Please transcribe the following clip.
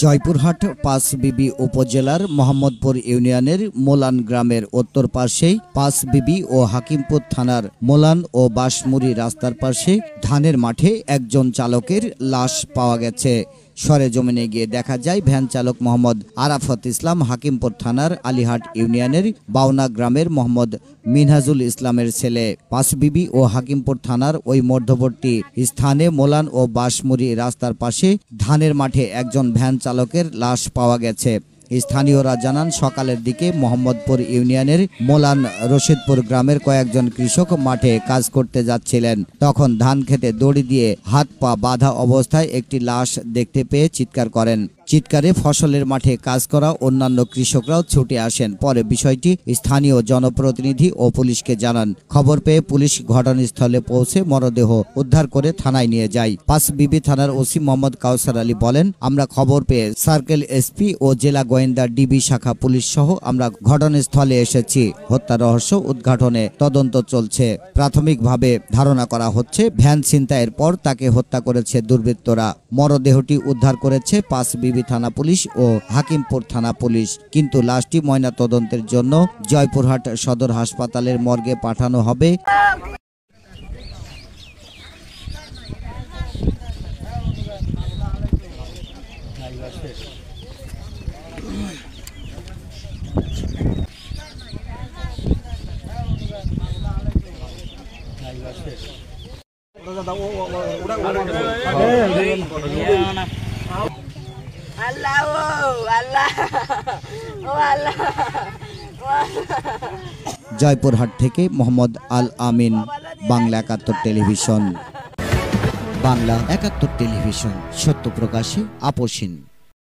জয়পুরহাট পাঁচবিবি উপজেলার মোহাম্মদপুর ইউনিয়নের মোলান গ্রামের উত্তর পাশেই পাঁচবিবি ও হাকিমপুর থানার মোলান ও বাঁশমুড়ি রাস্তার পাশে ধানের মাঠে একজন চালকের লাশ পাওয়া গেছে। সরেজমিনে গিয়ে দেখা যায় ভ্যান চালক মোহাম্মদ আরাফত ইসলাম হাকিমপুর থানার আলীহাট ইউনিয়নের বাউনা গ্রামের মোহাম্মদ মিনহাজুল ইসলামের ছেলে। পাঁচবিবি ও হাকিমপুর থানার ওই মধ্যবর্তী স্থানে মোলান ও বাঁশমুড়ি রাস্তার পাশে ধানের মাঠে একজন ভ্যান চালকের লাশ পাওয়া গেছে। স্থানীয়রা জানান, সকালের দিকে মোহাম্মদপুর ইউনিয়নের মোলান রশিদপুর গ্রামের কয়েকজন কৃষক মাঠে কাজ করতে যাচ্ছিলেন। তখন ধান খেতে দড়ি দিয়ে হাত পা বাঁধা অবস্থায় একটি লাশ দেখতে পেয়ে চিৎকার করেন। চিৎকারে ফসলের মাঠে কাজ করা অন্যান্য কৃষকরাও ছুটে আসেন। পরে বিষয়টি স্থানীয় জনপ্রতিনিধি ও পুলিশকে জানান। খবর পেয়ে পুলিশ ঘটনাস্থলে পৌঁছে মরদেহ উদ্ধার করে থানায় নিয়ে যায়। পাঁচবিবি থানার ওসি মোহাম্মদ কাউসার আলী বলেন, আমরা খবর পেয়ে সার্কেল এসপি ও জেলা গোয়েন্দা ডিবি শাখা পুলিশ সহ আমরা ঘটনাস্থলে এসেছি। হত্যা রহস্য উদ্ঘাটনে তদন্ত চলছে। প্রাথমিকভাবে ধারণা করা হচ্ছে ভ্যান ছিনতাইয়ের পর তাকে হত্যা করেছে দুর্বৃত্তরা। মরদেহটি উদ্ধার করেছে পাঁচবিবি থানা পুলিশ ও হাকিমপুর থানা পুলিশ, কিন্তু লাশটি ময়না তদন্তের জন্য জয়পুরহাট সদর হাসপাতালের মর্গে পাঠানো হবে। জয়পুরহাট থেকে মোহাম্মদ আল আমিন, বাংলা ৭১ টেলিভিশন। বাংলা ৭১ টেলিভিশন, সত্য প্রকাশে আপোষহীন।